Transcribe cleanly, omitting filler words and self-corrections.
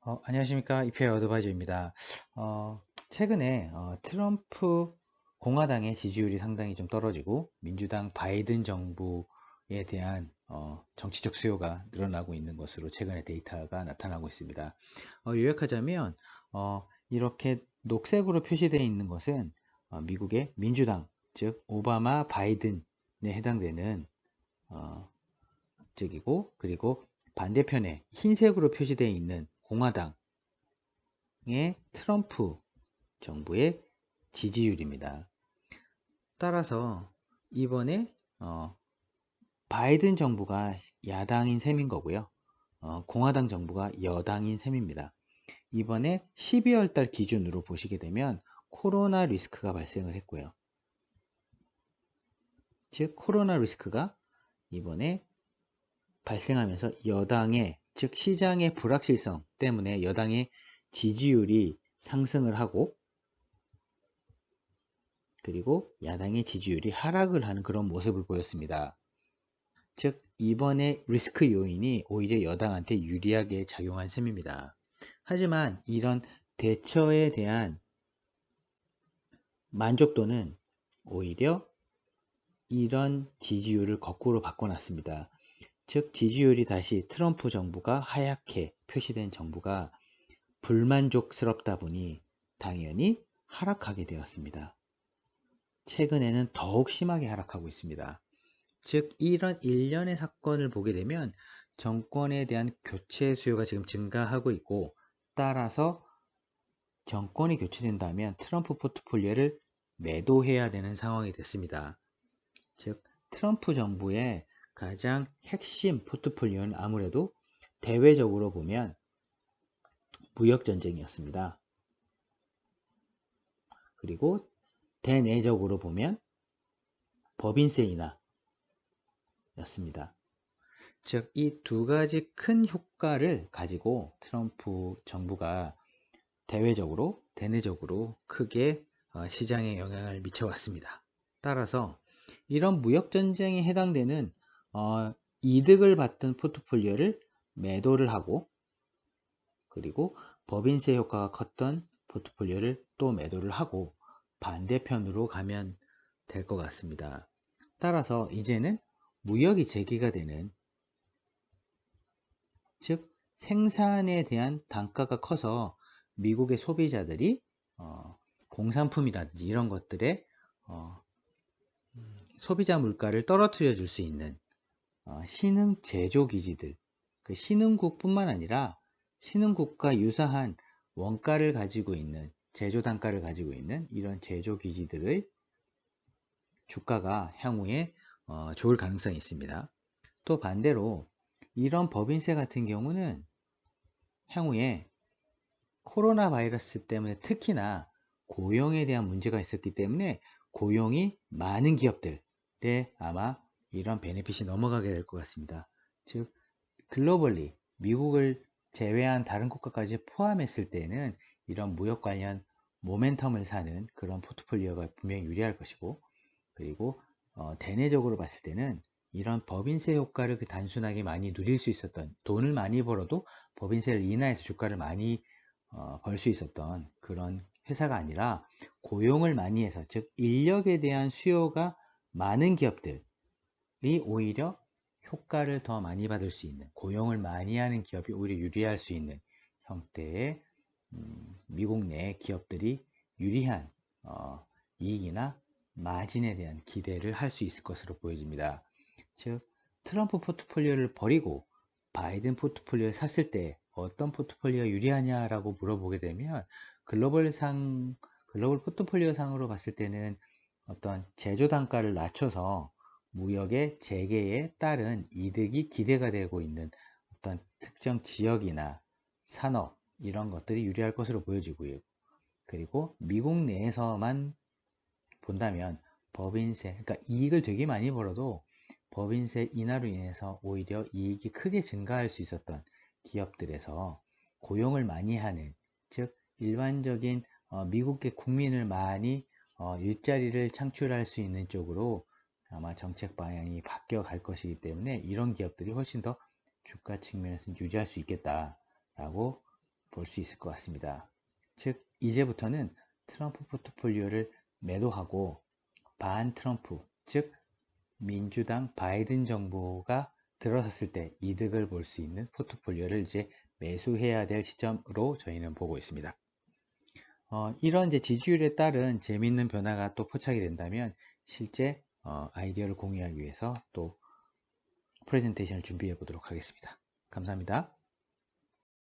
안녕하십니까. 이페 어드바이저입니다. 최근에 트럼프 공화당의 지지율이 상당히 좀 떨어지고 민주당 바이든 정부에 대한 정치적 수요가 늘어나고 있는 것으로 최근에 데이터가 나타나고 있습니다. 요약하자면 이렇게 녹색으로 표시되어 있는 것은 미국의 민주당, 즉 오바마 바이든에 해당되는 쪽이고, 그리고 반대편에 흰색으로 표시되어 있는 공화당 의 트럼프 정부의 지지율입니다. 따라서 이번에 바이든 정부가 야당인 셈인 거고요. 공화당 정부가 여당인 셈입니다. 이번에 12월 달 기준으로 보시게 되면 코로나 리스크가 발생을 했고요. 즉 코로나 리스크가 이번에 발생하면서 여당의, 즉 시장의 불확실성 때문에 여당의 지지율이 상승을 하고, 그리고 야당의 지지율이 하락을 하는 그런 모습을 보였습니다. 즉 이번에 리스크 요인이 오히려 여당한테 유리하게 작용한 셈입니다. 하지만 이런 대처에 대한 만족도는 오히려 이런 지지율을 거꾸로 바꿔놨습니다. 즉 지지율이 다시 트럼프 정부가 하얗게 표시된 정부가 불만족스럽다 보니 당연히 하락하게 되었습니다. 최근에는 더욱 심하게 하락하고 있습니다. 즉 이런 일련의 사건을 보게 되면 정권에 대한 교체 수요가 지금 증가하고 있고, 따라서 정권이 교체된다면 트럼프 포트폴리오를 매도해야 되는 상황이 됐습니다. 즉 트럼프 정부의 가장 핵심 포트폴리오는 아무래도 대외적으로 보면 무역전쟁이었습니다. 그리고 대내적으로 보면 법인세 인하였습니다. 즉 이 두 가지 큰 효과를 가지고 트럼프 정부가 대외적으로 대내적으로 크게 시장에 영향을 미쳐왔습니다. 따라서 이런 무역전쟁에 해당되는 이득을 받던 포트폴리오를 매도를 하고, 그리고 법인세 효과가 컸던 포트폴리오를 또 매도를 하고 반대편으로 가면 될 것 같습니다. 따라서 이제는 무역이 재개가 되는, 즉 생산에 대한 단가가 커서 미국의 소비자들이 공산품이라든지 이런 것들의 소비자 물가를 떨어뜨려 줄 수 있는 신흥 제조 기지들, 그 신흥국뿐만 아니라 신흥국과 유사한 원가를 가지고 있는, 제조 단가를 가지고 있는 이런 제조 기지들의 주가가 향후에 좋을 가능성이 있습니다. 또 반대로 이런 법인세 같은 경우는 향후에 코로나 바이러스 때문에 특히나 고용에 대한 문제가 있었기 때문에 고용이 많은 기업들에 아마 이런 베네핏이 넘어가게 될 것 같습니다. 즉 글로벌리 미국을 제외한 다른 국가까지 포함했을 때는 이런 무역 관련 모멘텀을 사는 그런 포트폴리오가 분명히 유리할 것이고, 그리고 대내적으로 봤을 때는 이런 법인세 효과를 단순하게 많이 누릴 수 있었던, 돈을 많이 벌어도 법인세를 인하해서 주가를 많이 벌 수 있었던 그런 회사가 아니라 고용을 많이 해서, 즉 인력에 대한 수요가 많은 기업들이 오히려 효과를 더 많이 받을 수 있는, 고용을 많이 하는 기업이 오히려 유리할 수 있는 형태의 미국 내 기업들이 유리한 이익이나 마진에 대한 기대를 할 수 있을 것으로 보여집니다. 즉 트럼프 포트폴리오를 버리고 바이든 포트폴리오를 샀을 때 어떤 포트폴리오가 유리하냐라고 물어보게 되면 글로벌 포트폴리오 상으로 봤을 때는 어떤 제조 단가를 낮춰서 무역의 재개에 따른 이득이 기대가 되고 있는 어떤 특정 지역이나 산업 이런 것들이 유리할 것으로 보여지고요. 그리고 미국 내에서만 본다면 법인세, 그러니까 이익을 되게 많이 벌어도 법인세 인하로 인해서 오히려 이익이 크게 증가할 수 있었던 기업들에서 고용을 많이 하는, 즉 일반적인 미국의 국민을 많이 일자리를 창출할 수 있는 쪽으로 아마 정책 방향이 바뀌어 갈 것이기 때문에 이런 기업들이 훨씬 더 주가 측면에서 유지할 수 있겠다라고 볼 수 있을 것 같습니다. 즉 이제부터는 트럼프 포트폴리오를 매도하고 반 트럼프, 즉 민주당 바이든 정부가 들어섰을 때 이득을 볼 수 있는 포트폴리오를 이제 매수해야 될 시점으로 저희는 보고 있습니다. 이런 이제 지지율에 따른 재미있는 변화가 또 포착이 된다면 실제 아이디어를 공유하기 위해서 또 프레젠테이션을 준비해 보도록 하겠습니다. 감사합니다.